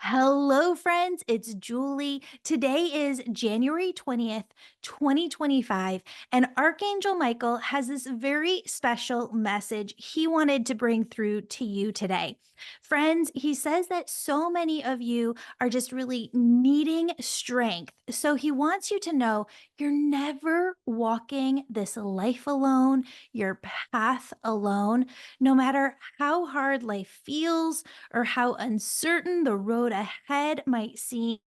Hello, friends. It's Julie. Today is January 20th, 2025, and Archangel Michael has this very special message he wanted to bring through to you today. Friends, he says that so many of you are just really needing strength. So he wants you to know you're never walking this life alone, your path alone, no matter how hard life feels or how uncertain the road ahead might seem,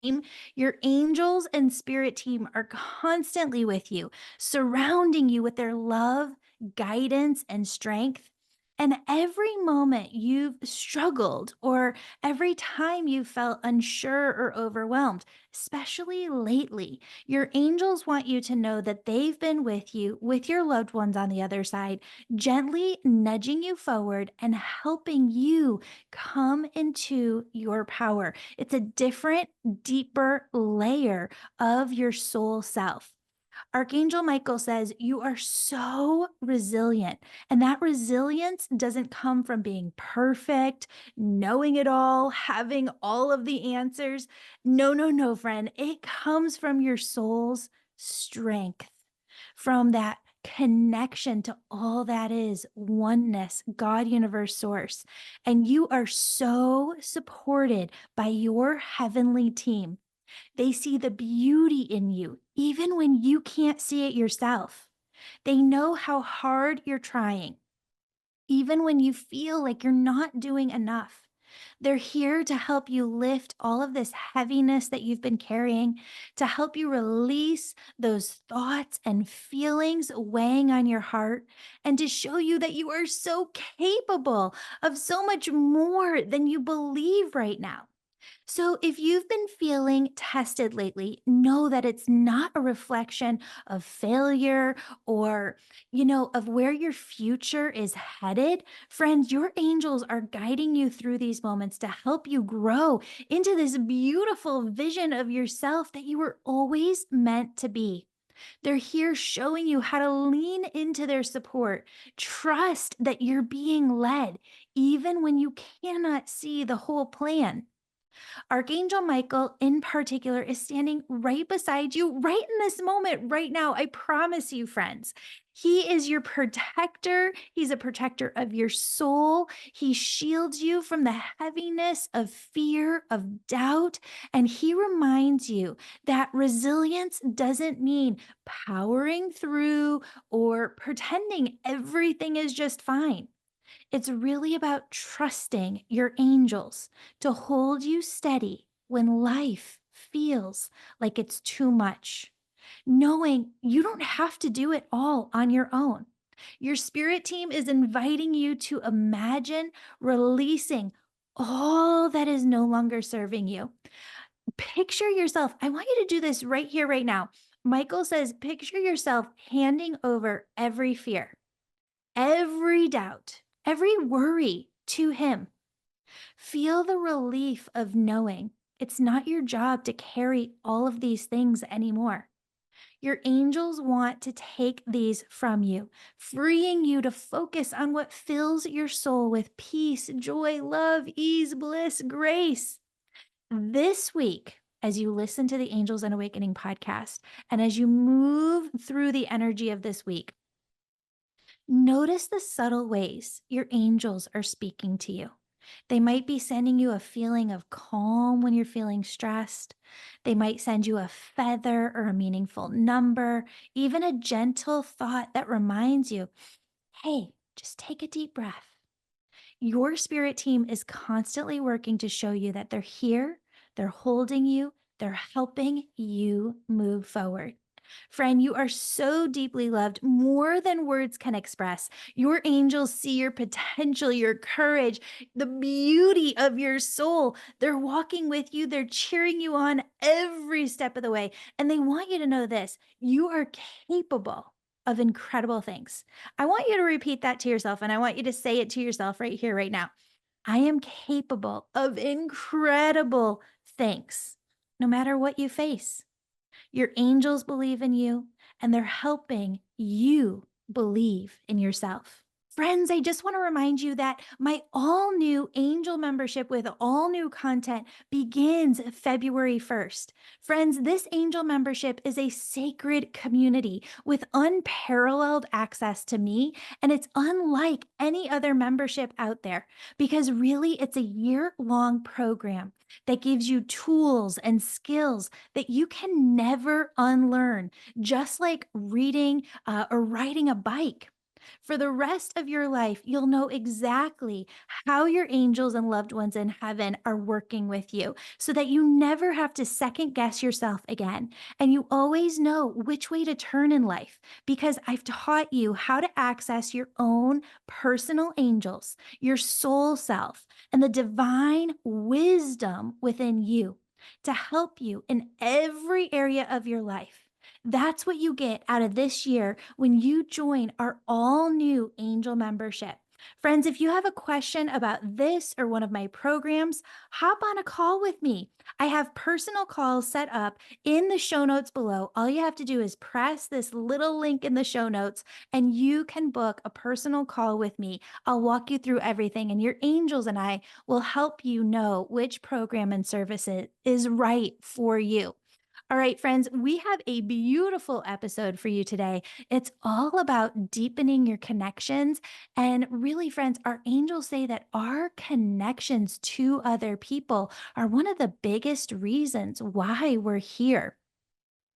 your angels and spirit team are constantly with you, surrounding you with their love, guidance, and strength. And every moment you've struggled, or every time you felt unsure or overwhelmed, especially lately, your angels want you to know that they've been with you, with your loved ones on the other side, gently nudging you forward and helping you come into your power. It's a different, deeper layer of your soul self. Archangel Michael says you are so resilient, and that resilience doesn't come from being perfect, knowing it all, having all of the answers. No, no, no, friend. It comes from your soul's strength, from that connection to all that is oneness, God, universe, source. And you are so supported by your heavenly team. They see the beauty in you, even when you can't see it yourself. They know how hard you're trying, even when you feel like you're not doing enough. They're here to help you lift all of this heaviness that you've been carrying, to help you release those thoughts and feelings weighing on your heart, and to show you that you are so capable of so much more than you believe right now. So, if you've been feeling tested lately, know that it's not a reflection of failure or, of where your future is headed. Friends, your angels are guiding you through these moments to help you grow into this beautiful vision of yourself that you were always meant to be. They're here showing you how to lean into their support. Trust that you're being led, even when you cannot see the whole plan. Archangel Michael, in particular, is standing right beside you, right in this moment, right now. I promise you, friends. He is your protector. He's a protector of your soul. He shields you from the heaviness of fear, of doubt. And he reminds you that resilience doesn't mean powering through or pretending everything is just fine. It's really about trusting your angels to hold you steady when life feels like it's too much, knowing you don't have to do it all on your own. Your spirit team is inviting you to imagine releasing all that is no longer serving you. Picture yourself. I want you to do this right here, right now. Michael says, picture yourself handing over every fear, every doubt, every worry to Him. Feel the relief of knowing it's not your job to carry all of these things anymore. Your angels want to take these from you, freeing you to focus on what fills your soul with peace, joy, love, ease, bliss, grace. This week, as you listen to the Angels and Awakening podcast, and as you move through the energy of this week, notice the subtle ways your angels are speaking to you. They might be sending you a feeling of calm when you're feeling stressed. They might send you a feather or a meaningful number, even a gentle thought that reminds you, hey, just take a deep breath. Your spirit team is constantly working to show you that they're here, they're holding you, they're helping you move forward. Friend, you are so deeply loved, more than words can express. Your angels see your potential, your courage, the beauty of your soul. They're walking with you, they're cheering you on every step of the way. And they want you to know this: you are capable of incredible things. I want you to repeat that to yourself, and I want you to say it to yourself right here, right now. I am capable of incredible things, no matter what you face. Your angels believe in you, and they're helping you believe in yourself. Friends, I just want to remind you that my all new angel membership with all new content begins February 1st. Friends, this angel membership is a sacred community with unparalleled access to me, and it's unlike any other membership out there because really it's a year-long program that gives you tools and skills that you can never unlearn, just like reading or riding a bike. For the rest of your life, you'll know exactly how your angels and loved ones in heaven are working with you so that you never have to second guess yourself again. And you always know which way to turn in life because I've taught you how to access your own personal angels, your soul self, and the divine wisdom within you to help you in every area of your life. That's what you get out of this year when you join our all new angel membership. Friends, if you have a question about this or one of my programs, hop on a call with me. I have personal calls set up in the show notes below. All you have to do is press this little link in the show notes and you can book a personal call with me. I'll walk you through everything, and your angels and I will help you know which program and services is right for you. All right, friends, we have a beautiful episode for you today. It's all about deepening your connections. And really, friends, our angels say that our connections to other people are one of the biggest reasons why we're here.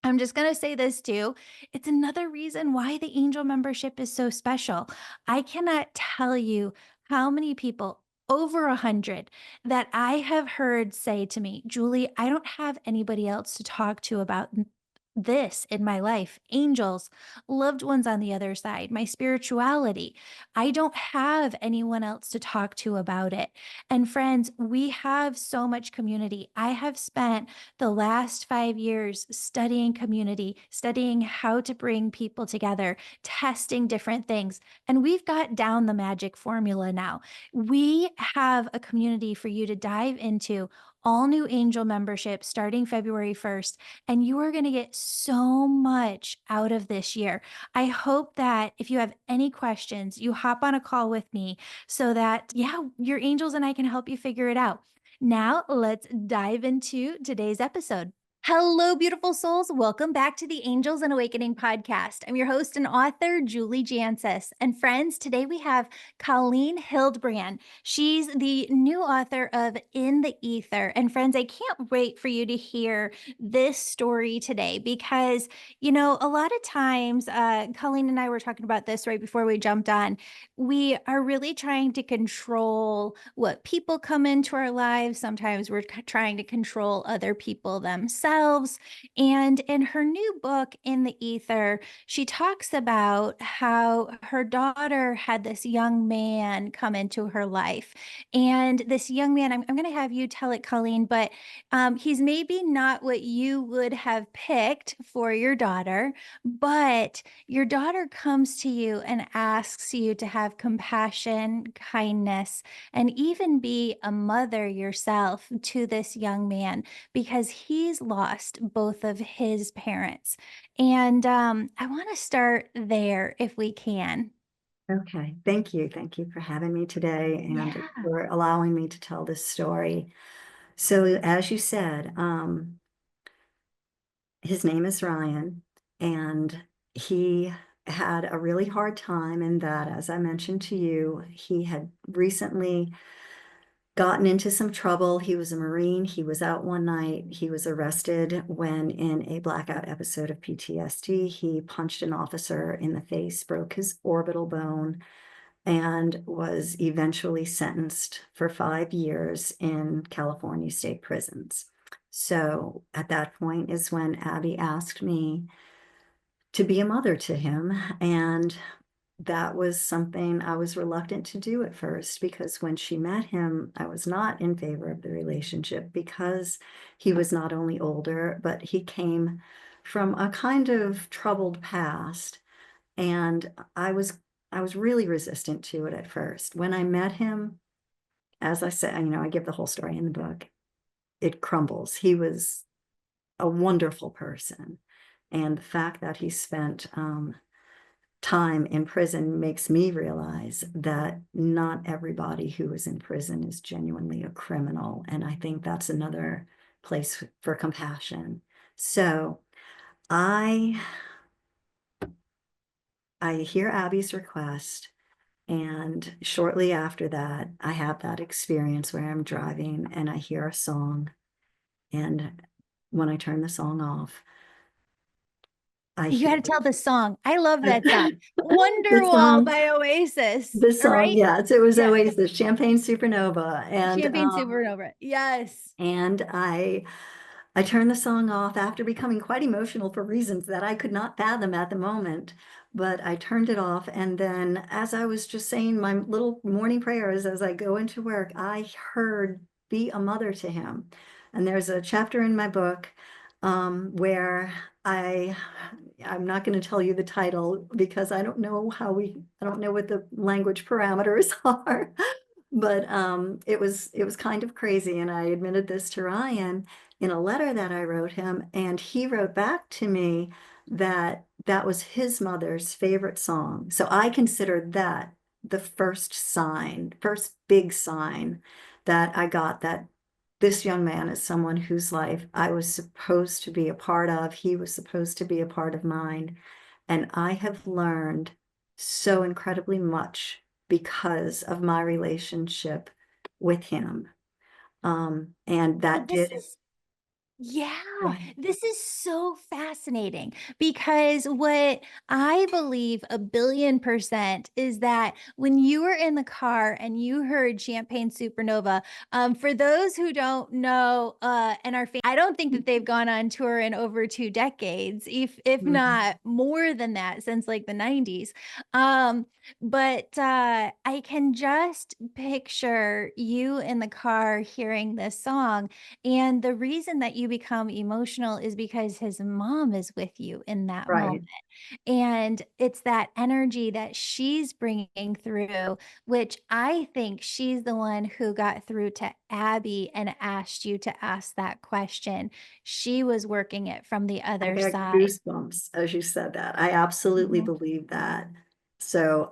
I'm just going to say this too. It's another reason why the angel membership is so special. I cannot tell you how many people, over 100, that I have heard say to me, Julie, I don't have anybody else to talk to about this in my life. Angels, loved ones on the other side, my spirituality. I don't have anyone else to talk to about it. And friends, we have so much community. I have spent the last 5 years studying community, studying how to bring people together, testing different things. And we've got down the magic formula now. We have a community for you to dive into. All new angel membership starting February 1st, and you are going to get so much out of this year. I hope that if you have any questions, you hop on a call with me so that, yeah, your angels and I can help you figure it out. Now, let's dive into today's episode. Hello, beautiful souls. Welcome back to the Angels and Awakening podcast. I'm your host and author, Julie Jancis. And friends, today we have Colleen Hildebrand. She's the new author of In the Ether. And friends, I can't wait for you to hear this story today because, a lot of times, Colleen and I were talking about this right before we jumped on. We are really trying to control what people come into our lives. Sometimes we're trying to control other people themselves. And in her new book, In the Ether, she talks about how her daughter had this young man come into her life. And this young man, I'm going to have you tell it, Colleen, but he's maybe not what you would have picked for your daughter, but your daughter comes to you and asks you to have compassion, kindness, and even be a mother yourself to this young man because he's lost both of his parents. And I want to start there if we can. Okay, thank you. Thank you for having me today and Yeah. for allowing me to tell this story. So, as you said, his name is Ryan, and he had a really hard time in that, as I mentioned to you, he had recently gotten into some trouble. He was a Marine. He was out one night. He was arrested when, in a blackout episode of PTSD, he punched an officer in the face, broke his orbital bone, and was eventually sentenced for 5 years in California state prisons. So at that point is when Abby asked me to be a mother to him. And that was something I was reluctant to do at first because when she met him, I was not in favor of the relationship because he was not only older, but he came from a kind of troubled past. And I was really resistant to it at first. When I met him, as I said, I give the whole story in the book. It crumbles. He was a wonderful person. And the fact that he spent time in prison makes me realize that not everybody who is in prison is genuinely a criminal. And I think that's another place for compassion. So I I hear Abby's request, and shortly after that, I have that experience where I'm driving and I hear a song, and when I turn the song off, I You hear gotta tell the song. I love that song. the Wonderwall song. by Oasis, The song, right? yes, it was Yeah. Oasis, Champagne Supernova, Champagne Supernova. Yes. and I turned the song off after becoming quite emotional for reasons that I could not fathom at the moment. But I turned it off. And then, as I was just saying my little morning prayers as I go into work, I heard "Be a Mother to Him." And there's a chapter in my book where I'm not going to tell you the title because I don't know what the language parameters are. But it was kind of crazy. And I admitted this to Ryan in a letter that I wrote him, and he wrote back to me that that was his mother's favorite song. So I considered that the first sign, first big sign that I got that this young man is someone whose life I was supposed to be a part of. He was supposed to be a part of mine. And I have learned so incredibly much because of my relationship with him. And Well, that this did. is Yeah, Right. this is so fascinating because what I believe 1,000,000,000% is that when you were in the car and you heard Champagne Supernova, for those who don't know, and I don't think that they've gone on tour in over 2 decades, if Mhm. not more than that, since like the 90s. Um, but I can just picture you in the car hearing this song, and the reason that you become emotional is because his mom is with you in that moment. Right. And it's that energy that she's bringing through, which I think she's the one who got through to Abby and asked you to ask that question. She was working it from the I other got side. goosebumps as you said that. I absolutely Mhm. believe that. So,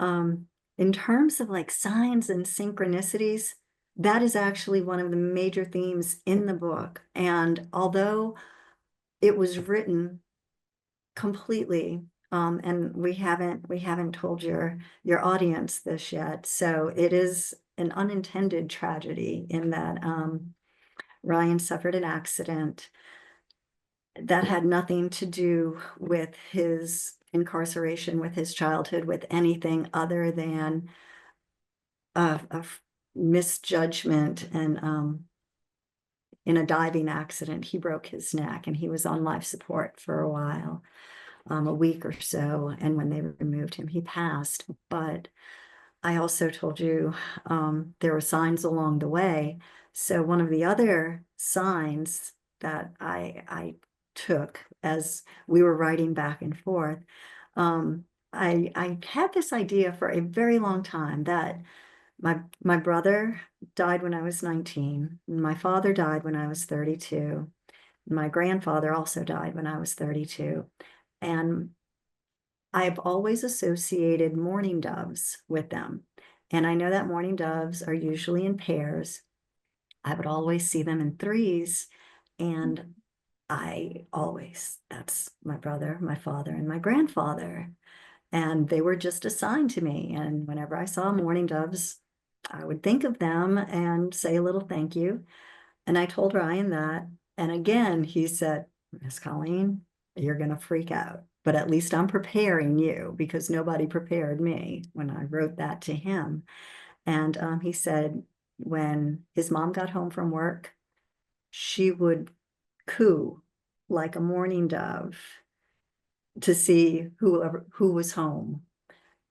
in terms of like signs and synchronicities, that is actually one of the major themes in the book. And although it was written completely, and we haven't told your audience this yet. So it is an unintended tragedy in that Ryan suffered an accident that had nothing to do with his incarceration, with his childhood, with anything other than a misjudgment. And in a diving accident, he broke his neck and he was on life support for a while, a week or so. And when they removed him, he passed. But I also told you there were signs along the way. So one of the other signs that I took as we were writing back and forth, I had this idea for a very long time that my brother died when I was 19. My father died when I was 32. My grandfather also died when I was 32. And I've always associated mourning doves with them. And I know that mourning doves are usually in pairs. I would always see them in threes. And that's my brother, my father, and my grandfather. And they were just assigned to me. And whenever I saw mourning doves, I would think of them and say a little thank you. And I told Ryan that. And again, he said, Miss Colleen, you're going to freak out. But at least I'm preparing you because nobody prepared me when I wrote that to him. And he said, when his mom got home from work, she would coo like a mourning dove to see who was home.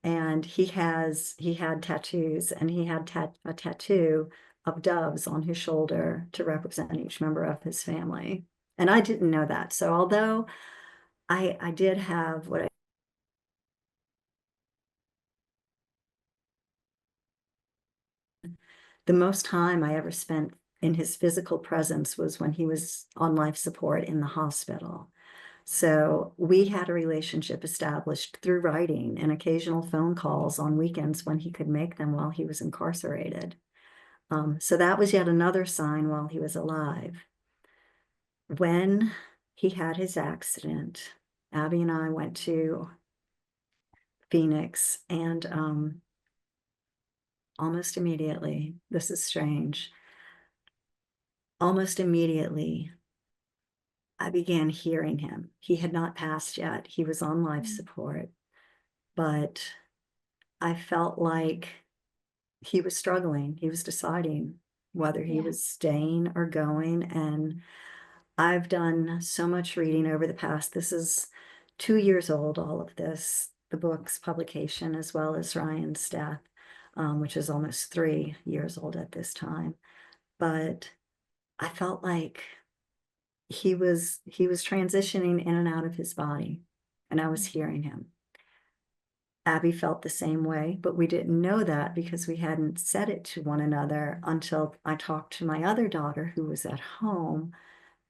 And he had tattoos, and he had a tattoo of doves on his shoulder to represent each member of his family. And I didn't know that. So although I did have the most time I ever spent in his physical presence was when he was on life support in the hospital. So we had a relationship established through writing and occasional phone calls on weekends when he could make them while he was incarcerated. So that was yet another sign while he was alive. When he had his accident, Abby and I went to Phoenix, and almost immediately, this is strange, almost immediately, I began hearing him. He had not passed yet. He was on life Mm. support, but I felt like he was struggling. He was deciding whether he Yeah. was staying or going. And I've done so much reading over the past. This is 2 years old, all of this, the book's publication, as well as Ryan's death, which is almost 3 years old at this time. But I felt like he was transitioning in and out of his body, and I was Mm. hearing him. Abby felt the same way, but we didn't know that because we hadn't said it to one another until I talked to my other daughter who was at home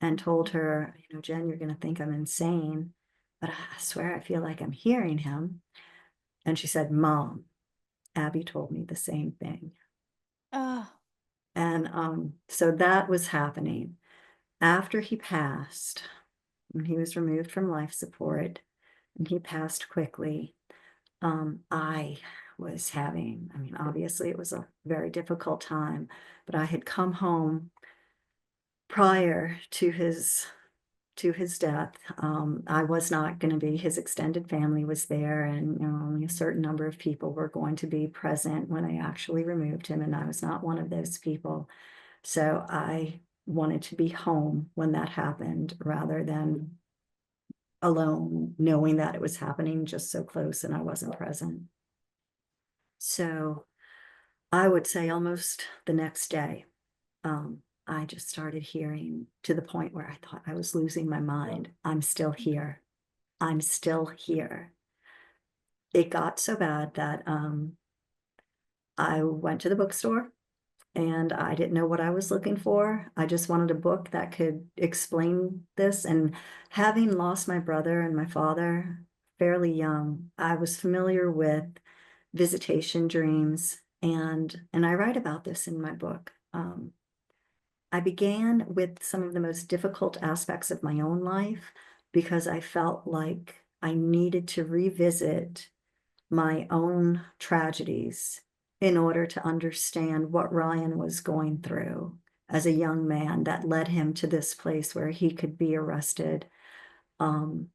and told her, Jen, you're going to think I'm insane, but I swear I feel like I'm hearing him. And she said, Mom, Abby told me the same thing. Oh. And so that was happening. After he passed, when he was removed from life support, and he passed quickly, I was having, I mean, obviously it was a very difficult time, but I had come home prior to his death. I was not going to be, his extended family was there, and only a certain number of people were going to be present when I actually removed him, and I was not one of those people. So I wanted to be home when that happened rather than alone, knowing that it was happening just so close and I wasn't present. So I would say almost the next day, I just started hearing to the point where I thought I was losing my mind. I'm still here. I'm still here. It got so bad that I went to the bookstore and I didn't know what I was looking for. I just wanted a book that could explain this. And having lost my brother and my father fairly young, I was familiar with visitation dreams, and I write about this in my book. I began with some of the most difficult aspects of my own life because I felt like I needed to revisit my own tragedies in order to understand what Ryan was going through as a young man that led him to this place where he could be arrested, um,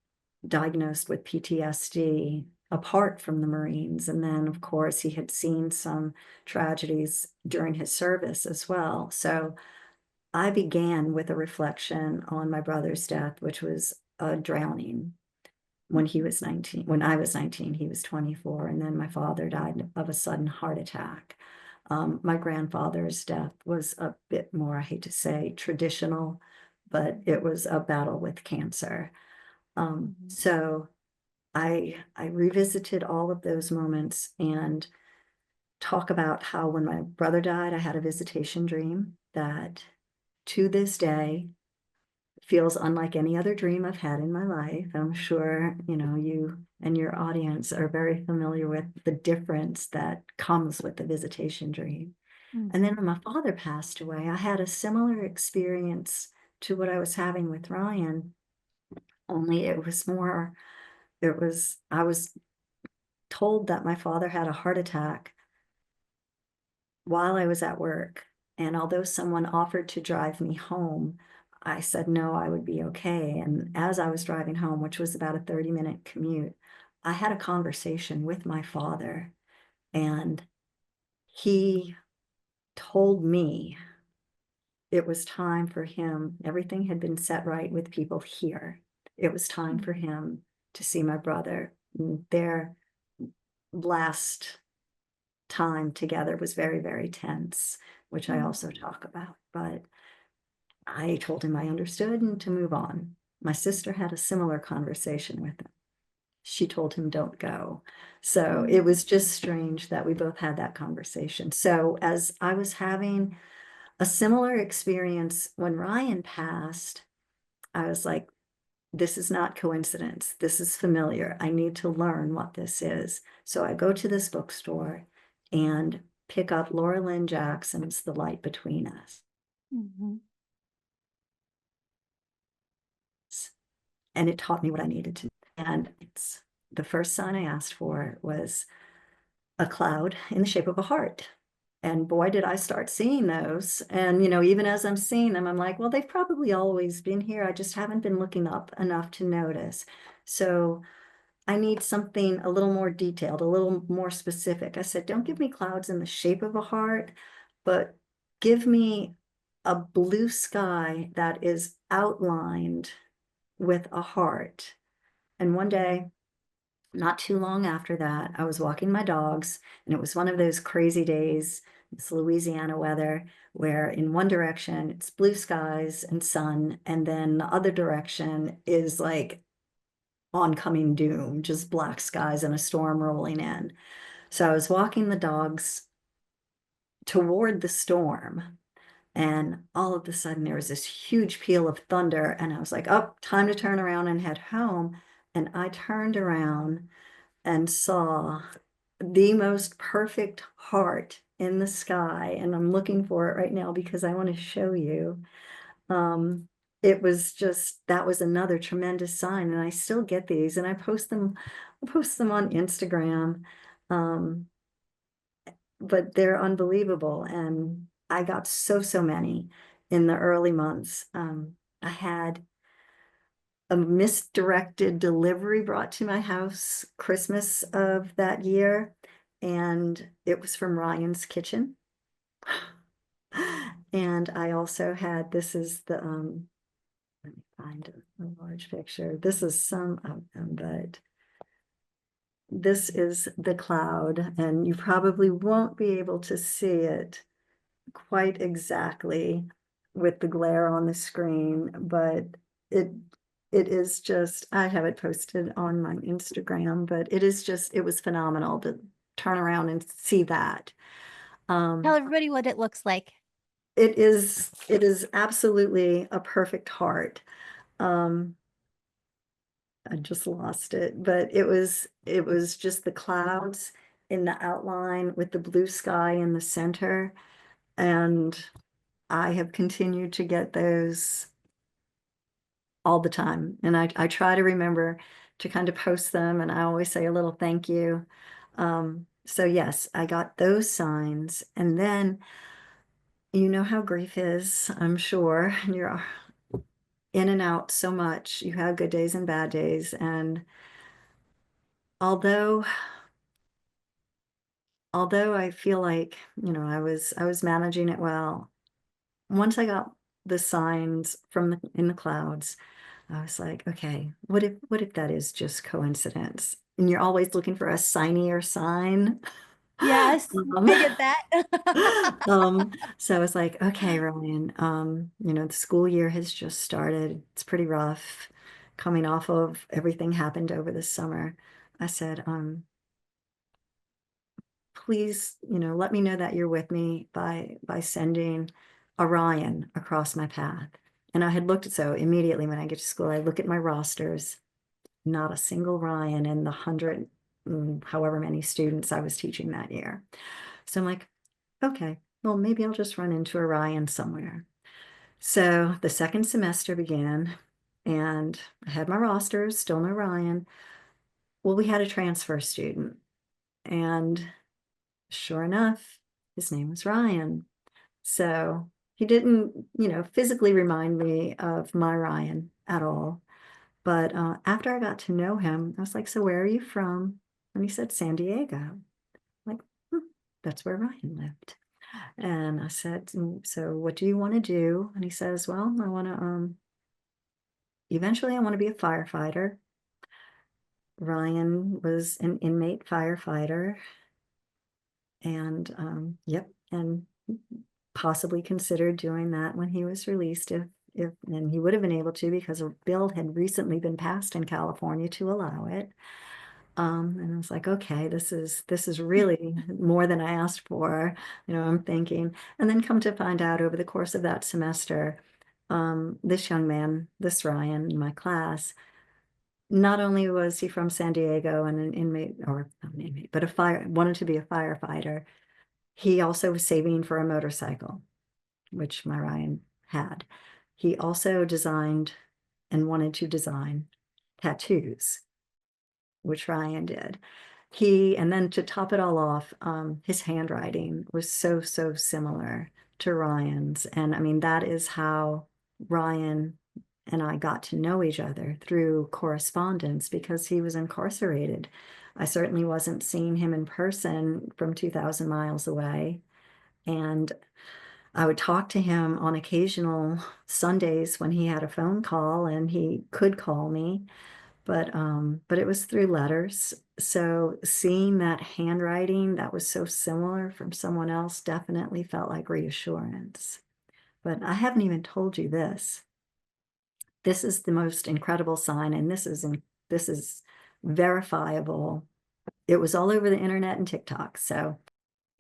diagnosed with PTSD apart from the Marines. And then, of course, he had seen some tragedies during his service as well. So I began with a reflection on my brother's death, which was a drowning when he was 19. When I was 19, he was 24. And then my father died of a sudden heart attack. My grandfather's death was a bit more, I hate to say, traditional, but it was a battle with cancer. Mhm. So I revisited all of those moments and talk about how when my brother died, I had a visitation dream that to this day feels unlike any other dream I've had in my life. I'm sure, you and your audience are very familiar with the difference that comes with the visitation dream. And then Mhm. when my father passed away, I had a similar experience to what I was having with Ryan, only it was more, I was told that my father had a heart attack while I was at work. And although someone offered to drive me home, I said no, I would be okay. And as I was driving home, which was about a 30-minute commute, I had a conversation with my father, and he told me it was time for him. Everything had been set right with people here. It was time for Mhm. him to see my brother. Their last time together was very, very tense, which I Mhm. also talk about. But I told him I understood and to move on. My sister had a similar conversation with him. She told him, don't go. So it Mhm. was just strange that we both had that conversation. So as I was having a similar experience when Ryan passed, I was like, this is not coincidence. This is familiar. I need to learn what this is. So I go to this bookstore and pick up Laura Lynne Jackson's The Light Between Us. Mhm. And it taught me what I needed to. And it's the first sign I asked for was a cloud in the shape of a heart. And boy, did I start seeing those. And, even as I'm seeing them, I'm like, well, they've probably always been here. I just haven't been looking up enough to notice. So I need something a little more detailed, a little more specific. I said, don't give me clouds in the shape of a heart, but give me a blue sky that is outlined with a heart. And one day, not too long after that, I was walking my dogs, and it was one of those crazy days, it's Louisiana weather, where in one direction it's blue skies and sun, and then the other direction is like oncoming doom, just black skies and a storm rolling in. So I was walking the dogs toward the storm, and all of a sudden there was this huge peal of thunder, and I was like, oh, time to turn around and head home. And I turned around and saw the most perfect heart in the sky. And I'm looking for it right now because I want to show you. Um, it was just, that was another tremendous sign. And I still get these and I post them on Instagram. Um, but they're unbelievable. And I got so many in the early months. I had a misdirected delivery brought to my house Christmas of that year, and it was from Ryan's Kitchen. And I also had, this is the, let me find a large picture. This is some of them, but this is the cloud, and you probably won't be able to see it quite exactly with the glare on the screen, but it it is just, I have it posted on my Instagram, but it is just, it was phenomenal to turn around and see that. Tell Um, everybody what it looks like. it is absolutely a perfect heart. Um, I just lost it, but it was just the clouds in the outline with the blue sky in the center. And I have continued to get those all the time. And I try to remember to kind of post them, and I always say a little thank you. So yes, I got those signs. And then you know how grief is, I'm sure. You're in and out so much. You have good days and bad days. And although although I feel like, I was managing it well, once I got the signs from in the clouds, I was like, okay, what if that is just coincidence? And you're always looking for a signier sign. Yes, Um, I get that. so I was like, okay, Ryan, the school year has just started. It's pretty rough coming off of everything happened over the summer. I said, please, let me know that you're with me by sending Orion across my path. And I had looked at, so immediately when I get to school, I look at my rosters, not a single Ryan in the hundred, however many students I was teaching that year. So I'm like, okay, well, maybe I'll just run into a Ryan somewhere. So the second semester began, and I had my rosters, still no Ryan. Well, we had a transfer student, and sure enough, his name was Ryan. So he didn't, physically remind me of my Ryan at all. But after I got to know him, I was like, so where are you from? And he said, San Diego. I'm like, "Hmm, that's where Ryan lived." And I said, so what do you want to do? And he says, well, eventually I want to be a firefighter. Ryan was an inmate firefighter, and yep, and possibly considered doing that when he was released, if and he would have been able to, because a bill had recently been passed in California to allow it. And I was like, okay, this is really more than I asked for, I'm thinking. And then come to find out over the course of that semester, this young man, this Ryan in my class, not only was he from San Diego and an inmate, or not an inmate, but wanted to be a firefighter, he also was saving for a motorcycle, which my Ryan had. He also designed and wanted to design tattoos, which Ryan did. And then to top it all off, his handwriting was so, so similar to Ryan's. And I mean, that is how Ryan and I got to know each other, through correspondence, because he was incarcerated. I certainly wasn't seeing him in person from 2,000 miles away. And I would talk to him on occasional Sundays when he had a phone call and he could call me, but it was through letters. So seeing that handwriting that was so similar from someone else definitely felt like reassurance. But I haven't even told you this. This is the most incredible sign, and this is verifiable. It was all over the internet and TikTok. So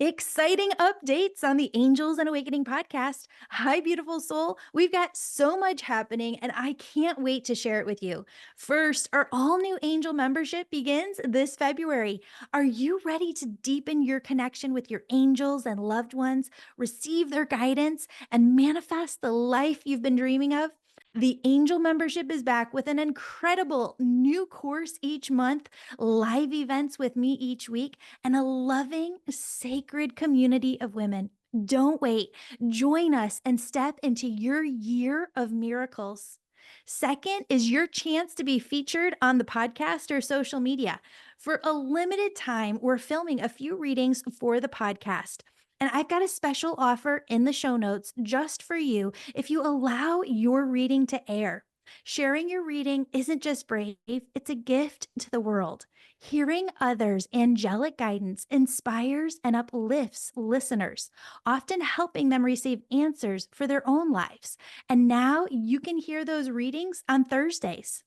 Exciting updates on the Angels and Awakening podcast. Hi, beautiful soul. We've got so much happening, and I can't wait to share it with you. First, our all new Angel membership begins this February. Are you ready to deepen your connection with your angels and loved ones, receive their guidance, and manifest the life you've been dreaming of? The Angel membership is back with an incredible new course each month, live events with me each week, and a loving, sacred community of women. Don't wait. Join us and step into your year of miracles. Second is your chance to be featured on the podcast or social media. For a limited time, we're filming a few readings for the podcast. And I've got a special offer in the show notes just for you if you allow your reading to air. Sharing your reading isn't just brave, it's a gift to the world. Hearing others' angelic guidance inspires and uplifts listeners, often helping them receive answers for their own lives. And now you can hear those readings on Thursdays.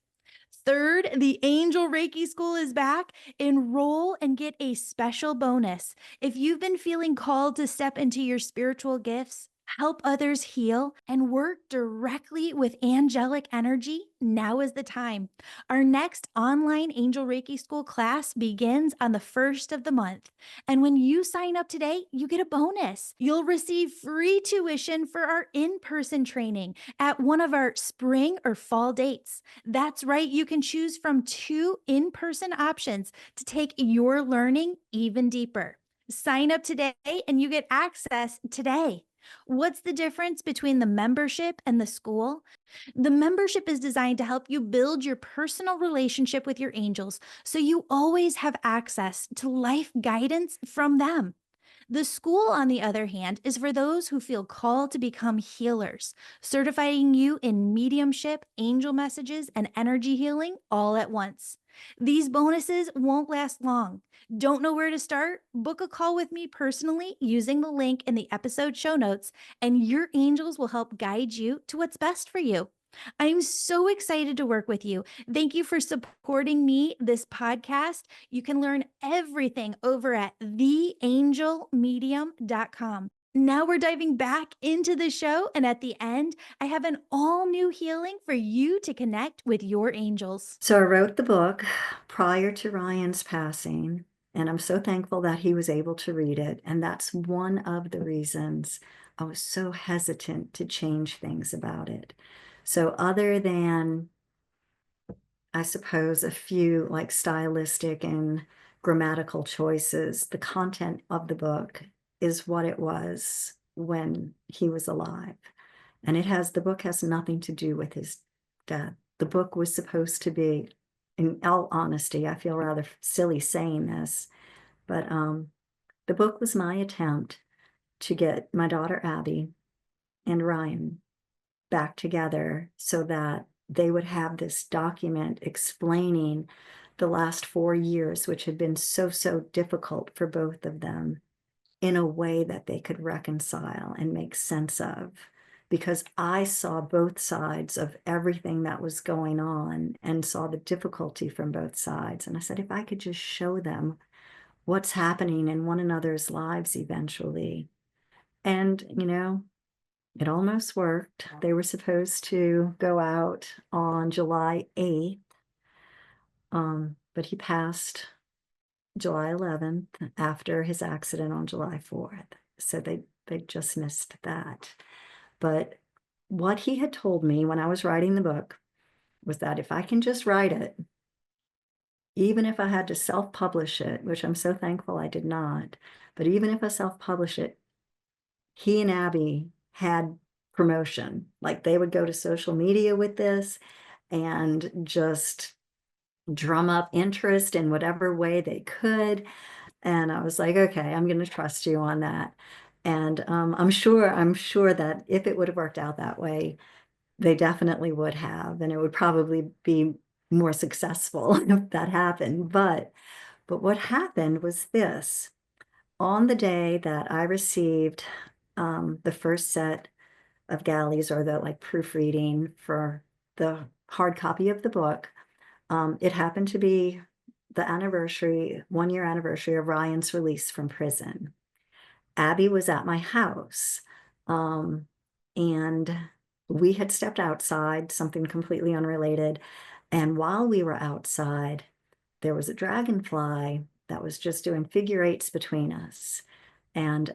Third, the Angel Reiki School is back. Enroll and get a special bonus. If you've been feeling called to step into your spiritual gifts, help others heal, and work directly with angelic energy, now is the time. Our next online Angel Reiki School class begins on the first of the month. And when you sign up today, you get a bonus. You'll receive free tuition for our in person training at one of our spring or fall dates. That's right, you can choose from two in person options to take your learning even deeper. Sign up today and you get access today. What's the difference between the membership and the school? The membership is designed to help you build your personal relationship with your angels so you always have access to life guidance from them. The school, on the other hand, is for those who feel called to become healers, certifying you in mediumship, angel messages, and energy healing all at once. These bonuses won't last long. Don't know where to start? Book a call with me personally using the link in the episode show notes, and your angels will help guide you to what's best for you. I'm so excited to work with you. Thank you for supporting me, this podcast. You can learn everything over at theangelmedium.com. Now we're diving back into the show, and at the end, I have an all new healing for you to connect with your angels. So I wrote the book prior to Ryan's passing, and I'm so thankful that he was able to read it. And that's one of the reasons I was so hesitant to change things about it. So other than, I suppose, a few like stylistic and grammatical choices, the content of the book is what it was when he was alive. And the book has nothing to do with his death. The book was supposed to be, in all honesty, I feel rather silly saying this, but the book was my attempt to get my daughter Abby and Ryan back together so that they would have this document explaining the last 4 years, which had been so, so difficult for both of them, in a way that they could reconcile and make sense of. Because I saw both sides of everything that was going on and saw the difficulty from both sides. And I said, if I could just show them what's happening in one another's lives eventually. And, It almost worked. They were supposed to go out on July 8th, but he passed July 11th after his accident on July 4th. So they just missed that. But what he had told me when I was writing the book was that if I can just write it, even if I had to self-publish it, which I'm so thankful I did not, but even if I self-publish it, he and Abby had promotion. Like they would go to social media with this and just drum up interest in whatever way they could. And I was like, okay, I'm going to trust you on that. And I'm sure that if it would have worked out that way, they definitely would have, and it would probably be more successful if that happened. But what happened was this. On the day that I received the first set of galleys, or the like proofreading for the hard copy of the book, it happened to be the anniversary, 1 year anniversary of Ryan's release from prison. Abby was at my house, um, and we had stepped outside, something completely unrelated. And while we were outside, there was a dragonfly that was just doing figure eights between us. And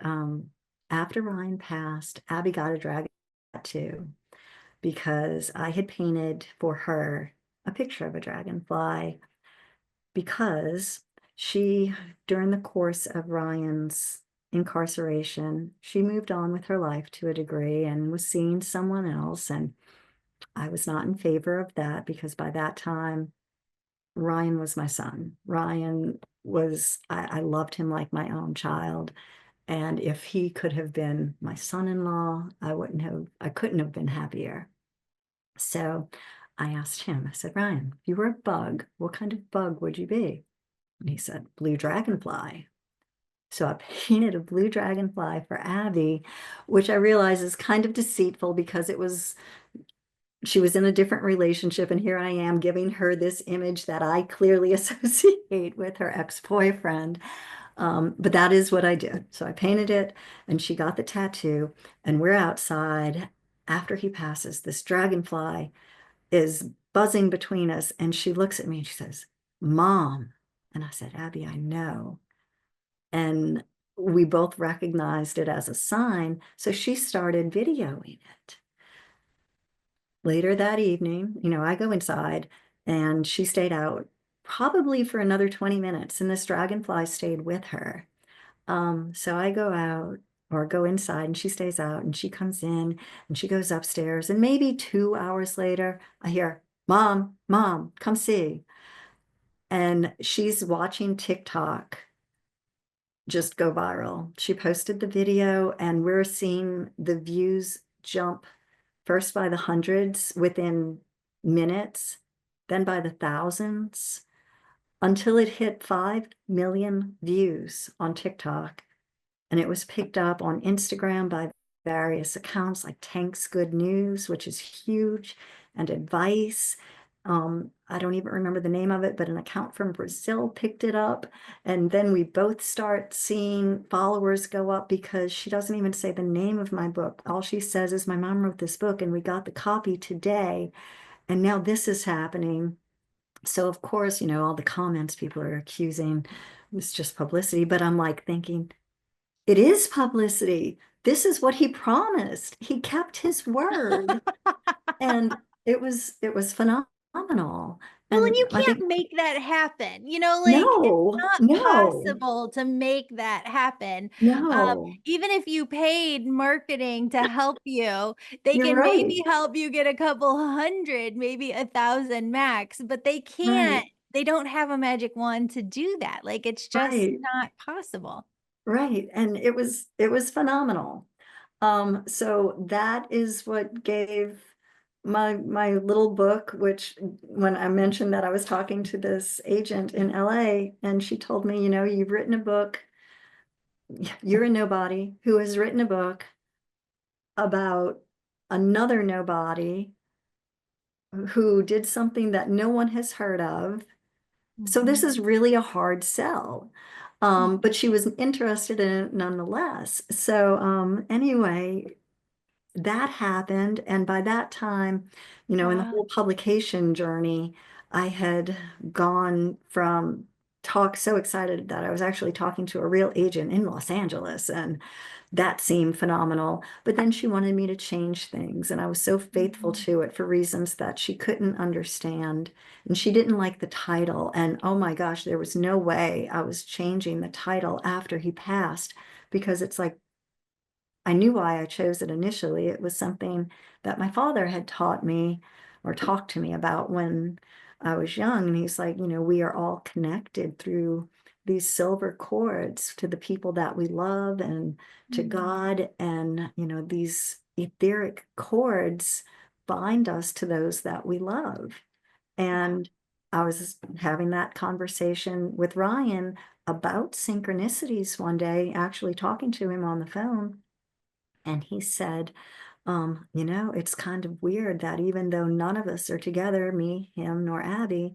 after Ryan passed, Abby got a dragon tattoo because I had painted for her a picture of a dragonfly, because she, during the course of Ryan's incarceration, she moved on with her life to a degree and was seeing someone else. And I was not in favor of that, because by that time, Ryan was my son. Ryan was, I loved him like my own child. And if he could have been my son-in-law, I couldn't have been happier. So I asked him, I said, Ryan, if you were a bug, what kind of bug would you be? And he said, blue dragonfly. So I painted a blue dragonfly for Abby, which I realize is kind of deceitful, because she was in a different relationship, and here I am giving her this image that I clearly associate with her ex-boyfriend. But that is what I did. So I painted it, and she got the tattoo, and we're outside after he passes. This dragonfly is buzzing between us, and she looks at me and she says, Mom. And I said, Abby, I know. And we both recognized it as a sign. So she started videoing it. Later that evening, I go inside, and she stayed out probably for another 20 minutes, and this dragonfly stayed with her. So I go out, or go inside, and she stays out, and she comes in and she goes upstairs, and maybe 2 hours later, I hear, Mom, Mom, come see. And she's watching TikTok just go viral. She posted the video, and we're seeing the views jump first by the hundreds within minutes, then by the thousands, until it hit 5 million views on TikTok. And it was picked up on Instagram by various accounts like Tank's Good News, which is huge, and Advice. I don't even remember the name of it, but an account from Brazil picked it up. And then we both start seeing followers go up, because she doesn't even say the name of my book. All she says is, my mom wrote this book and we got the copy today. And now this is happening. So of course, all the comments, people are accusing it's just publicity, but I'm like thinking, it is publicity. This is what he promised. He kept his word. And it was phenomenal. Well, and And you I think, can't make that happen. Like it's no, not no, possible to make that happen. no, Even if you paid marketing to help you, they you're can right, maybe help you get a couple hundred, maybe 1,000 max, but right, they don't have a magic wand to do that. Like it's just right, not possible. right. And it was phenomenal. So that is what gave my little book, which, when I mentioned that I was talking to this agent in LA, and she told me, you've written a book, you're a nobody who has written a book about another nobody who did something that no one has heard of. So this Mhm. is really a hard sell. But she was interested in it nonetheless. So anyway, that happened. And by that time, in the Wow. whole publication journey, I had gone from talk so excited that I was actually talking to a real agent in Los Angeles, and that seemed phenomenal. But then she wanted me to change things, and I was so faithful Mhm. to it for reasons that she couldn't understand. And she didn't like the title. And oh my gosh, there was no way I was changing the title after he passed, because it's like, I knew why I chose it initially. It was something that my father had taught me or talked to me about when I was young. And he's like, we are all connected through these silver cords to the people that we love and to Mm. God. And, these etheric cords bind us to those that we love. Wow. And I was having that conversation with Ryan about synchronicities one day, actually talking to him on the phone. And he said, it's kind of weird that even though none of us are together, me, him, nor Abby,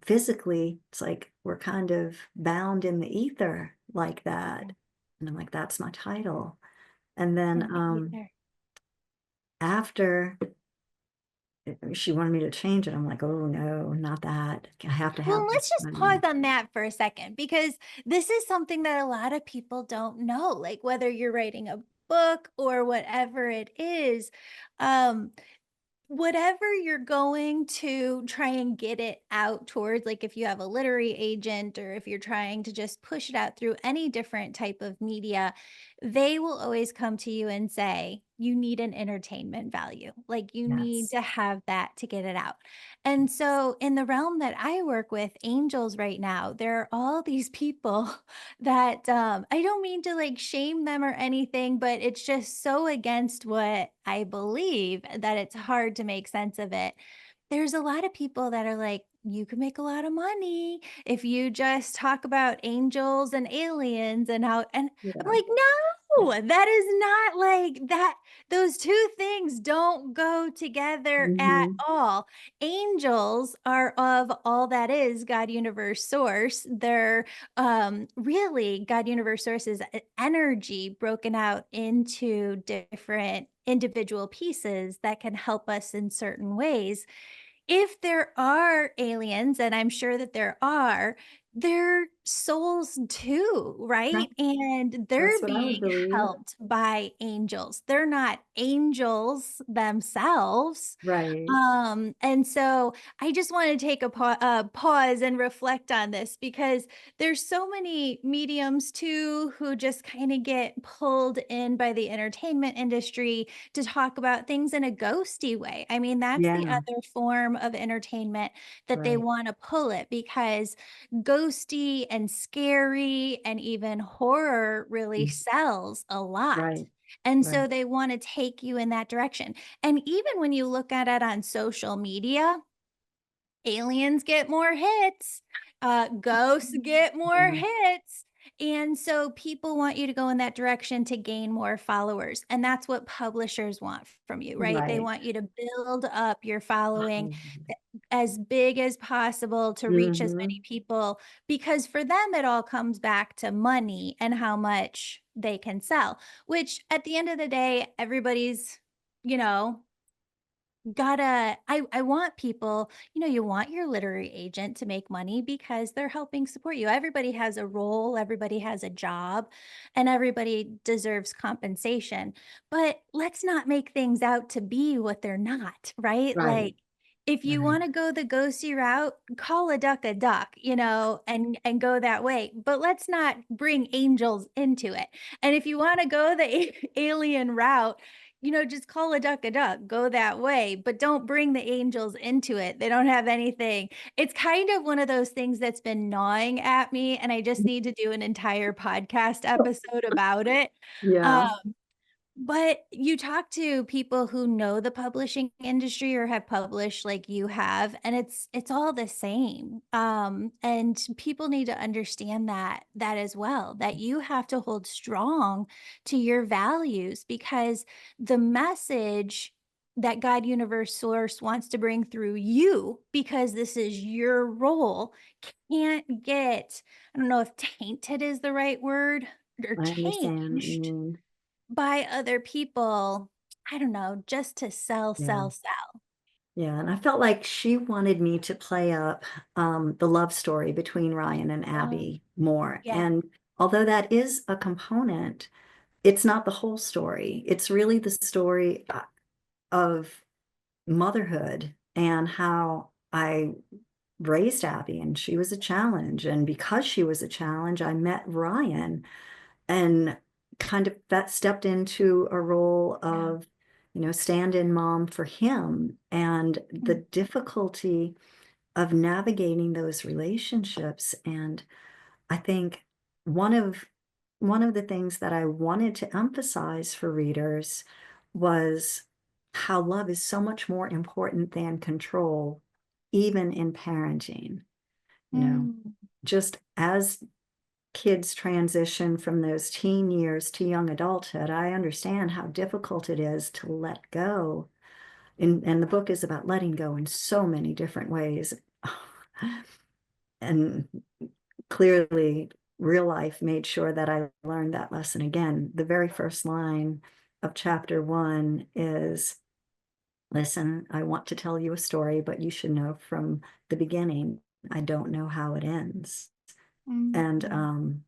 physically, it's like we're kind of bound in the ether like that. And I'm like, that's my title. And then In the ether. after she wanted me to change it, I'm like, oh no, not that. I have to Well, have this let's just pause title. on that for a second because this is something that a lot of people don't know. Like whether you're writing a book or whatever it is, um, whatever you're going to try and get it out towards, like if you have a literary agent or if you're trying to just push it out through any different type of media, they will always come to you and say, you need an entertainment value. Like you need Yes. to have that to get it out. And so, in the realm that I work with, angels right now, there are all these people that I don't mean to like shame them or anything, but it's just so against what I believe that it's hard to make sense of it. There's a lot of people that are like, you can make a lot of money if you just talk about angels and aliens and how, and I'm Yeah. like, no, that is not like that. Those two things don't go together at Hmm. all. Angels are of all that is God, universe, source. They're really God, universe, source is energy broken out into different individual pieces that can help us in certain ways. If there are aliens, and I'm sure that there are, they're souls too, Right. right? And they're That's what I would being believe. helped by angels. They're not angels themselves. Right. And so I just want to take a pause and reflect on this because there's so many mediums too who just kind of get pulled in by the entertainment industry to talk about things in a ghosty way. I mean, that's the Yeah. other form of entertainment that they Right. want to pull it because ghosty and scary and even horror really Mm. sells a lot. Right. And Right. so they want to take you in that direction. And even when you look at it on social media, aliens get more hits, ghosts get more Yeah. hits. And so people want you to go in that direction to gain more followers. And that's what publishers want from you, right? They Right. want you to build up your following as big as possible to reach as many Mhm. people because for them, it all comes back to money and how much they can sell, which at the end of the day, everybody's, you know, gotta I want people, you want your literary agent to make money because they're helping support you. Everybody has a role, everybody has a job, and everybody deserves compensation. But let's not make things out to be what they're not, right? Right. Like if you Right. want to go the ghosty route, call a duck, and go that way. But let's not bring angels into it. And if you want to go the alien route, just call a duck, go that way, but don't bring the angels into it. They don't have anything. It's kind of one of those things that's been gnawing at me, and I just need to do an entire podcast episode about it. Yeah. But you talk to people who know the publishing industry or have published like you have, and it's all the same. And people need to understand that as well, that you have to hold strong to your values because the message that God universe source wants to bring through you because this is your role can't get, I don't know if tainted is the right word, or I understand what you changed mean. by other people I don't know, just to sell, Yeah. sell, sell. Yeah, and I felt like she wanted me to play up, the love story between Ryan and Oh, Abby more, yeah. and although that is a component, it's not the whole story. It's really the story, of motherhood and how I raised Abby, and she was a challenge, and because she was a challenge, I met Ryan and kind of that stepped into a role Yeah. of, stand-in mom for him, and the Mm, difficulty of navigating those relationships. And I think one of one of the things that I wanted to emphasize for readers was how love is so much more important than control, even in parenting. You know, mm, just as kids transition from those teen years to young adulthood, I understand how difficult it is to let go. And the book is about letting go in so many different ways. And clearly, real life made sure that I learned that lesson again. The very first line of chapter one is, listen, I want to tell you a story, but you should know from the beginning, I don't know how it ends. And mm,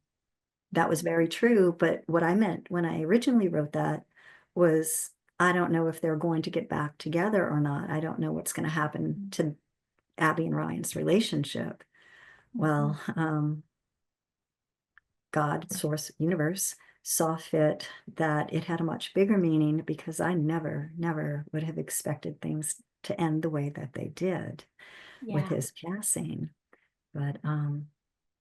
that was very true. But what I meant when I originally wrote that was, I don't know if they're going to get back together or not. I don't know what's going to happen mm, to Abby and Ryan's relationship. mhm. Well, God, source, universe saw fit that it had a much bigger meaning because I never, never would have expected things to end the way that they did with Yeah. his passing. But,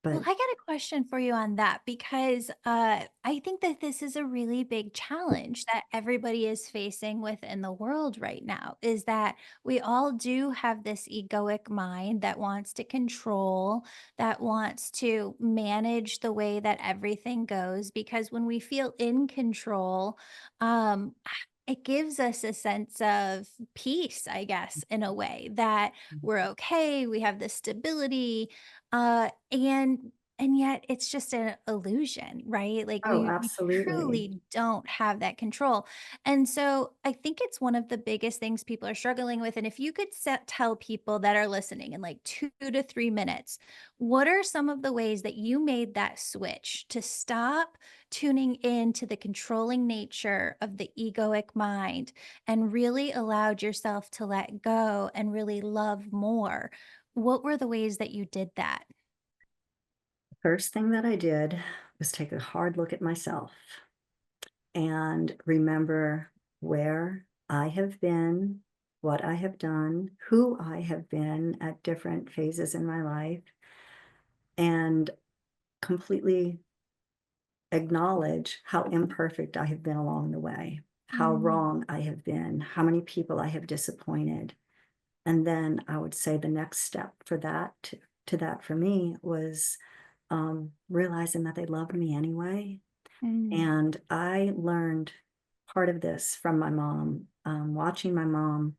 Well, but I got a question for you on that because I think that this is a really big challenge that everybody is facing within the world right now. Is that we all do have this egoic mind that wants to control, that wants to manage the way that everything goes. Because when we feel in control, um, it gives us a sense of peace, I guess, in a way that we're okay, we have this stability, and yet it's just an illusion, right? Like oh, we absolutely. truly don't have that control. And so I think it's one of the biggest things people are struggling with. And if you could tell people that are listening in like 2 to 3 minutes, what are some of the ways that you made that switch to stop tuning into the controlling nature of the egoic mind and really allowed yourself to let go and really love more? What were the ways that you did that? First thing that I did was take a hard look at myself and remember where I have been, what I have done, who I have been at different phases in my life, and completely acknowledge how imperfect I have been along the way, how Mm, wrong I have been, how many people I have disappointed. And then I would say the next step for that to that for me was realizing that they loved me anyway. mm, And I learned part of this from my mom, watching my mom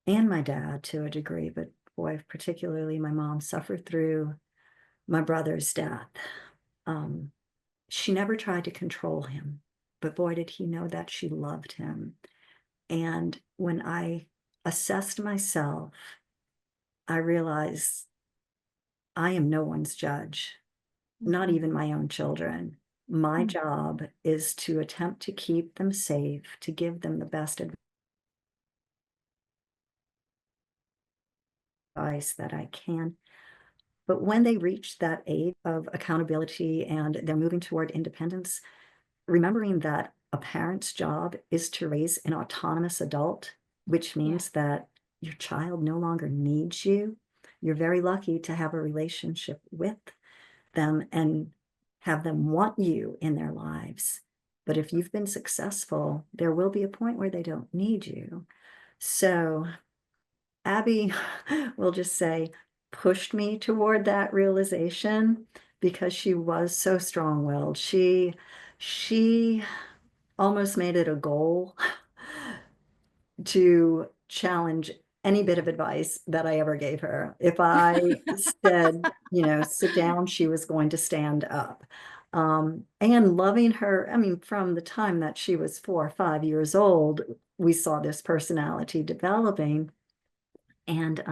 and my dad to a degree, but boy, particularly my mom suffer through my brother's death. Um, she never tried to control him, but boy, did he know that she loved him. And when I assessed myself, I realized I am no one's judge, not mhm, even my own children. My mm, job is to attempt to keep them safe, to give them the best advice that I can. But when they reach that age of accountability and they're moving toward independence, remembering that a parent's job is to raise an autonomous adult, which yeah, means that your child no longer needs you. You're very lucky to have a relationship with them and have them want you in their lives. But if you've been successful, there will be a point where they don't need you. So Abby, will just say, pushed me toward that realization because she was so strong-willed. She almost made it a goal to challenge any bit of advice that I ever gave her. If I said, sit down, she was going to stand up. And loving her. I mean, from the time that she was 4 or 5 years old, we saw this personality developing. And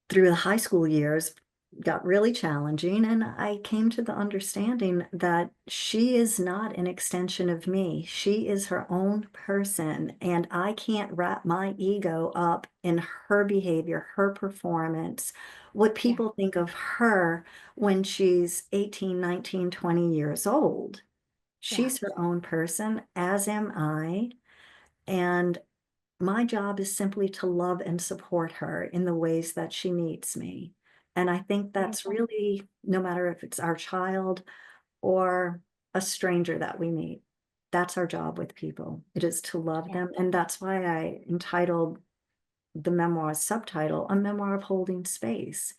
through the high school years, got really challenging. And I came to the understanding that she is not an extension of me. She is her own person. And I can't wrap my ego up in her behavior, her performance, what Yeah. people think of her when she's 18, 19, 20 years old. Yeah. She's her own person, as am I. And my job is simply to love and support her in the ways that she needs me. And I think that's Beautiful. really, no matter if it's our child or a stranger that we meet, that's our job with people. It is to love Yeah. them. And that's why I entitled the memoir subtitle, A Memoir of Holding Space.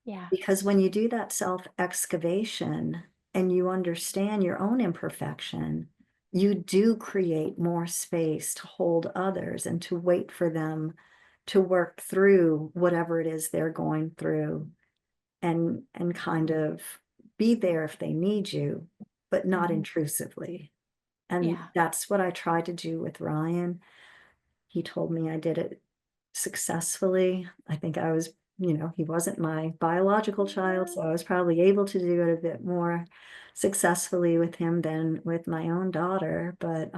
Yeah. Because when you do that self excavation and you understand your own imperfection, you do create more space to hold others and to wait for them to work through whatever it is they're going through, and kind of be there if they need you, but not Mhm. intrusively. And Yeah. that's what I tried to do with Ryan. He told me I did it successfully. I think I was, he wasn't my biological child, Yeah. so I was probably able to do it a bit more successfully with him than with my own daughter. But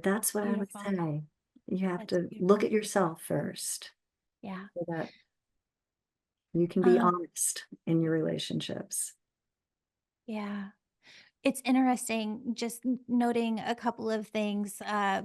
that's what I would Beautiful. say. You have That's to look beautiful. at yourself first Yeah. so that you can be Um, honest in your relationships. yeah. It's interesting just noting a couple of things.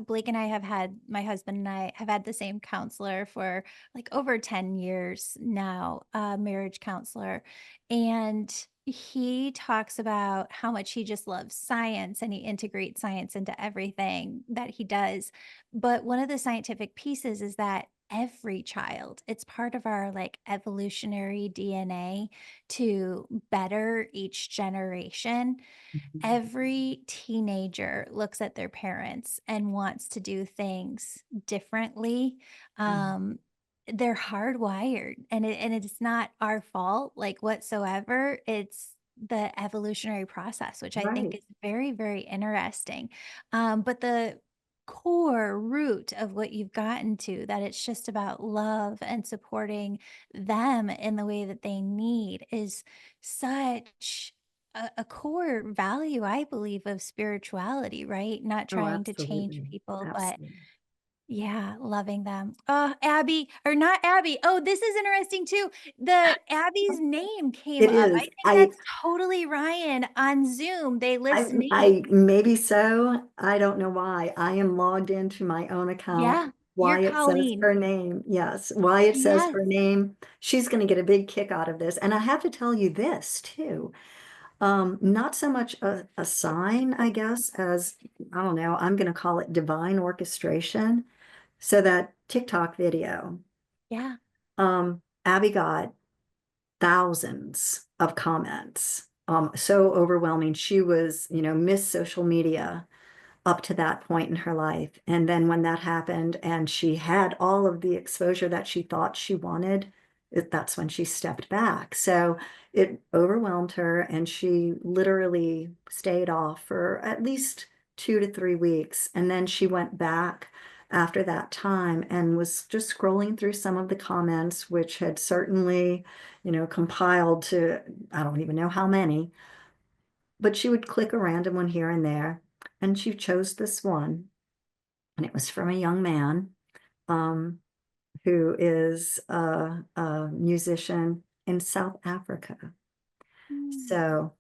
Blake and I have had, my husband and I have had the same counselor for like over 10 years now, marriage counselor. And he talks about how much he just loves science and he integrates science into everything that he does. But one of the scientific pieces is that every child, it's part of our like evolutionary DNA to better each generation. Mhm. Every teenager looks at their parents and wants to do things differently. Mm. Um, they're hardwired, and it's not our fault, like, whatsoever. It's the evolutionary process, which I think Right. is very, very interesting. But the core root of what you've gotten to, that it's just about love and supporting them in the way that they need, is such a core value, I believe, of spirituality, right? Not Oh, trying to change absolutely. people, but Absolutely. yeah, loving them. Oh, Abby, or not Abby. Oh, this is interesting too. The Abby's name came It up. I is. think that's totally Ryan on Zoom. They list names. I maybe so. I don't know why. I am logged into my own account. Yeah, you're Why it says Colleen. her name. Yes, why it says Yes. her name. She's going to get a big kick out of this. And I have to tell you this too. Not so much a sign, I guess, as I don't know, I'm going to call it divine orchestration. So that TikTok video, Yeah. Abby got thousands of comments. So overwhelming. She was, Miss Social Media up to that point in her life. And then when that happened and she had all of the exposure that she thought she wanted, that's when she stepped back. So it overwhelmed her and she literally stayed off for at least 2 to 3 weeks. And then she went back after that time and was just scrolling through some of the comments, which had certainly, compiled to, I don't even know how many, but she would click a random one here and there. And she chose this one, and it was from a young man um, who is a musician in South Africa. Mm. So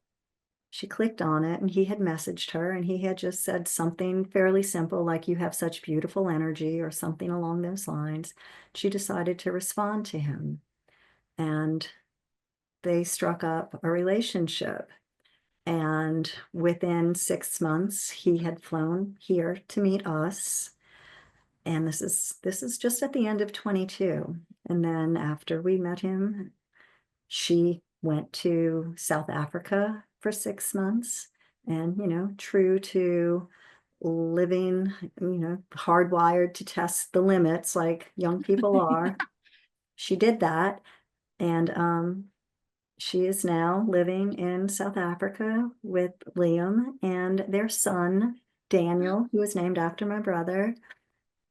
she clicked on it, and he had messaged her, and he had just said something fairly simple, like, "You have such beautiful energy," or something along those lines. She decided to respond to him, and they struck up a relationship. And within 6 months, he had flown here to meet us. And this is just at the end of 22. And then after we met him, she went to South Africa for 6 months. And, true to living, hardwired to test the limits like young people are, she did that. And She is now living in South Africa with Liam and their son, Daniel, who is named after my brother,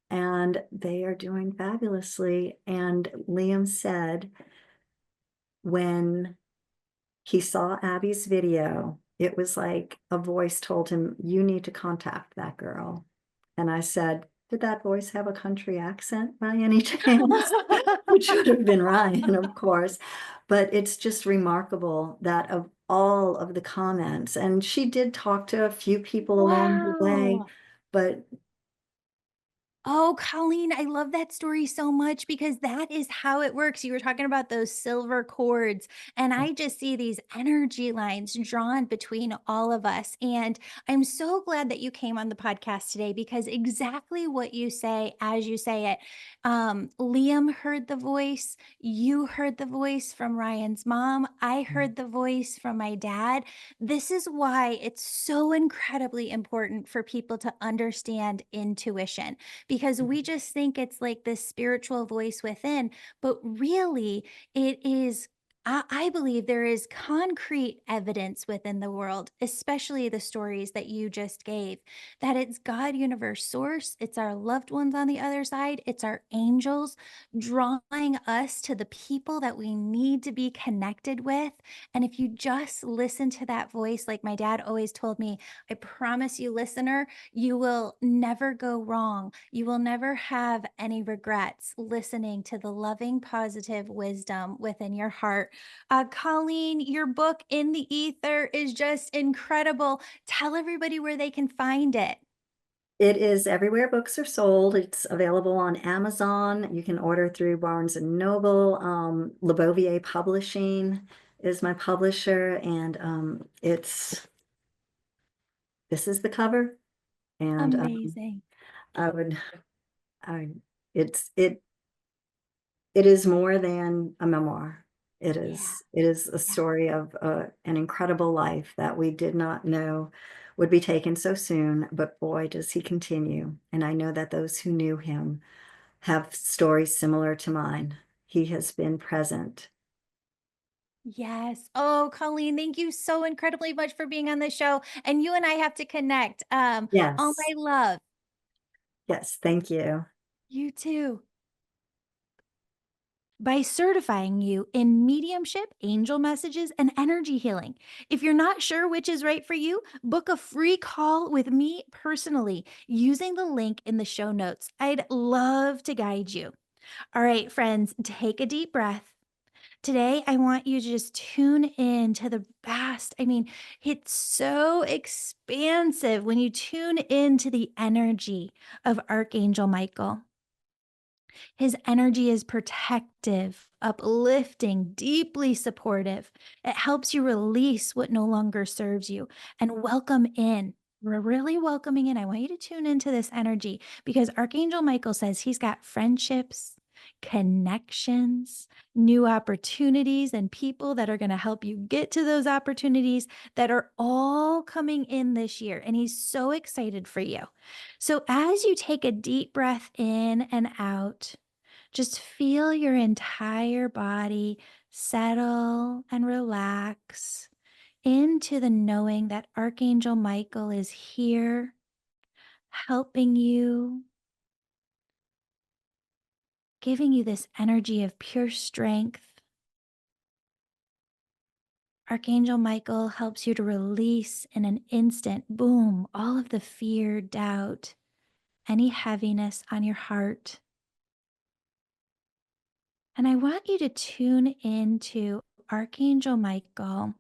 and they are doing fabulously. And Liam said when he saw Abby's video, it was like a voice told him, "You need to contact that girl." And I said, "Did that voice have a country accent by any chance?" Which would have been Ryan, of course. But it's just remarkable that of all of the comments, and she did talk to a few people along the way, Wow. but Oh, Colleen, I love that story so much because that is how it works. You were talking about those silver cords, and I just see these energy lines drawn between all of us. And I'm so glad that you came on the podcast today because exactly what you say as you say it. Liam heard the voice, you heard the voice from Ryan's mom, I heard the voice from my dad. This is why it's so incredibly important for people to understand intuition because we just think it's like this spiritual voice within, but really it is. I believe there is concrete evidence within the world, especially the stories that you just gave, that it's God, universe, source, it's our loved ones on the other side, it's our angels drawing us to the people that we need to be connected with. And if you just listen to that voice, like my dad always told me, I promise you, listener, you will never go wrong. You will never have any regrets listening to the loving, positive wisdom within your heart. Colleen, your book, In the Ether, is just incredible. Tell everybody where they can find it. it is everywhere books are sold. It's available on Amazon. You can order through Barnes and Noble. Lebeauvier Publishing is my publisher, and this is the cover, and Amazing. I would, I, it is more than a memoir. Yeah. It is a Yeah. story of an incredible life that we did not know would be taken so soon, but boy, does he continue. And I know that those who knew him have stories similar to mine. He has been present. Yes. Oh, Colleen, thank you so incredibly much for being on the show. And you and I have to connect. All Yes, my love. yes, thank you. You too. By certifying you in mediumship, angel messages, and energy healing. If you're not sure which is right for you, book a free call with me personally using the link in the show notes. I'd love to guide you. All right, friends, take a deep breath. Today, I want you to just tune in to the vast. I mean, it's so expansive when you tune into the energy of Archangel Michael. His energy is protective, uplifting, deeply supportive. It helps you release what no longer serves you and welcome in. We're really welcoming in. I want you to tune into this energy because Archangel Michael says he's got friendships, connections, new opportunities, and people that are going to help you get to those opportunities that are all coming in this year. And he's so excited for you. So, as you take a deep breath in and out, just feel your entire body settle and relax into the knowing that Archangel Michael is here helping you, giving you this energy of pure strength. Archangel Michael helps you to release in an instant, boom, all of the fear, doubt, any heaviness on your heart. And I want you to tune into Archangel Michael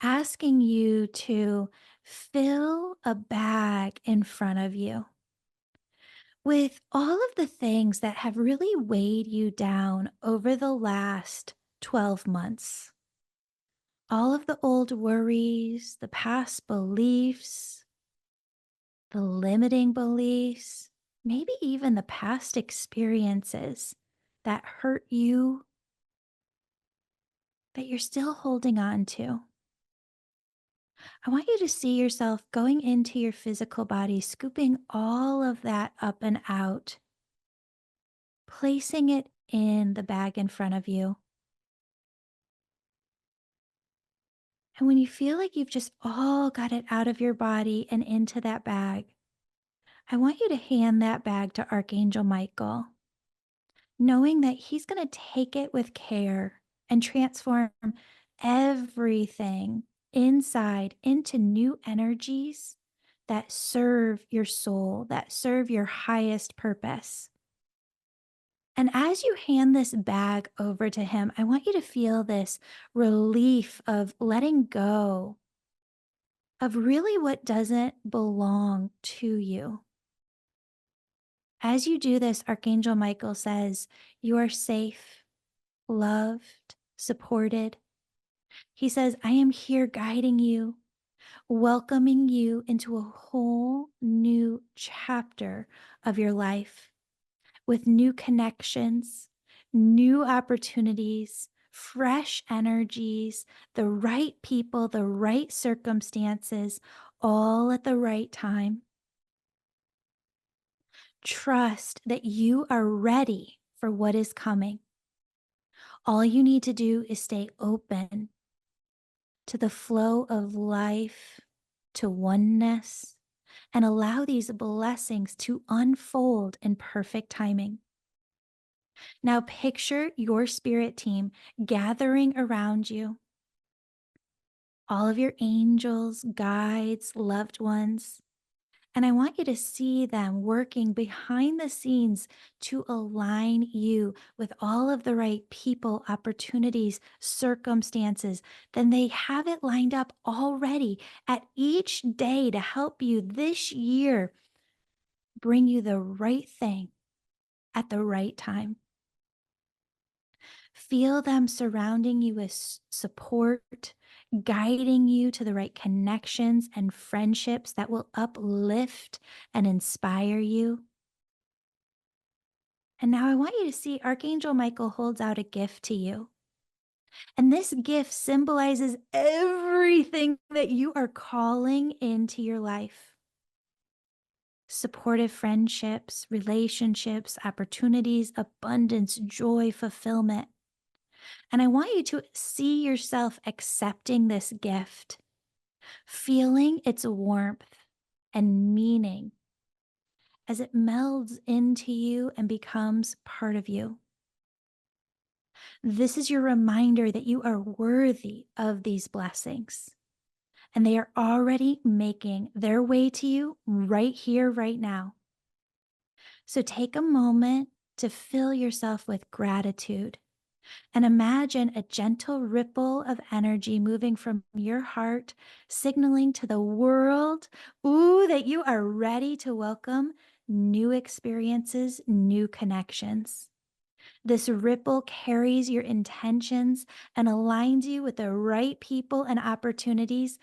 asking you to fill a bag in front of you with all of the things that have really weighed you down over the last 12 months. All of the old worries, the past beliefs, the limiting beliefs, maybe even the past experiences that hurt you that you're still holding on to. I want you to see yourself going into your physical body, scooping all of that up and out, placing it in the bag in front of you. And when you feel like you've just all got it out of your body and into that bag, I want you to hand that bag to Archangel Michael, knowing that he's going to take it with care and transform everything inside into new energies that serve your soul, that serve your highest purpose. And as you hand this bag over to him, I want you to feel this relief of letting go of really what doesn't belong to you. As you do this, Archangel Michael says, you are safe, loved, supported. He says, I am here guiding you, welcoming you into a whole new chapter of your life with new connections, new opportunities, fresh energies, the right people, the right circumstances, all at the right time. Trust that you are ready for what is coming. All you need to do is stay open to the flow of life, to oneness, and allow these blessings to unfold in perfect timing. Now picture your spirit team gathering around you, all of your angels, guides, loved ones. And I want you to see them working behind the scenes to align you with all of the right people, opportunities, circumstances. Then they have it lined up already at each day to help you this year bring you the right thing at the right time. Feel them surrounding you with support, guiding you to the right connections and friendships that will uplift and inspire you. And now I want you to see Archangel Michael holds out a gift to you. And this gift symbolizes everything that you are calling into your life. Supportive friendships, relationships, opportunities, abundance, joy, fulfillment. And I want you to see yourself accepting this gift, feeling its warmth and meaning as it melds into you and becomes part of you. This is your reminder that you are worthy of these blessings, and they are already making their way to you right here, right now. So take a moment to fill yourself with gratitude. And imagine a gentle ripple of energy moving from your heart, signaling to the world, ooh, that you are ready to welcome new experiences, new connections. This ripple carries your intentions and aligns you with the right people and opportunities,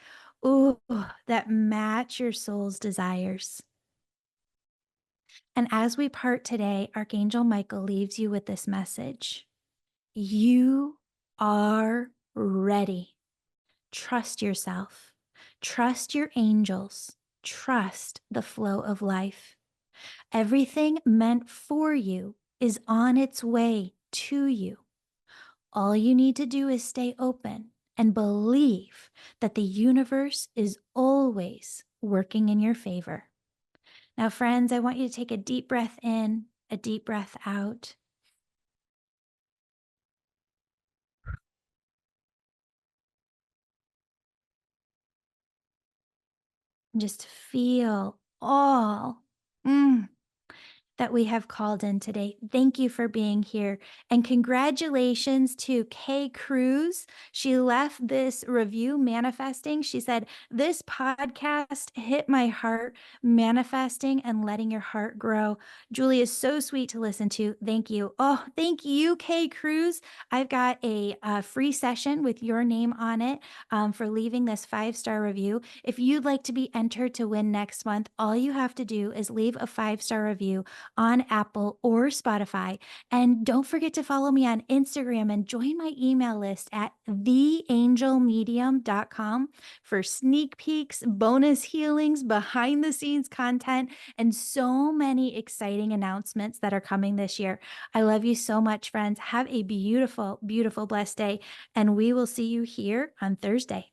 ooh, that match your soul's desires. And as we part today, Archangel Michael leaves you with this message. You are ready. Trust yourself. Trust your angels. Trust the flow of life. Everything meant for you is on its way to you. All you need to do is stay open and believe that the universe is always working in your favor. Now, friends, I want you to take a deep breath in, a deep breath out. Just feel all that we have called in today. Thank you for being here. And congratulations to Kay Cruz. She left this review manifesting. She said, this podcast hit my heart, manifesting and letting your heart grow. Julie is so sweet to listen to. Thank you. Oh, thank you, Kay Cruz. I've got a free session with your name on it for leaving this 5-star review. If you'd like to be entered to win next month, all you have to do is leave a 5-star review on Apple or Spotify. And don't forget to follow me on Instagram and join my email list at theangelmedium.com for sneak peeks, bonus healings, behind the scenes content, and so many exciting announcements that are coming this year. I love you so much, friends. Have a beautiful, beautiful, blessed day, and we will see you here on Thursday.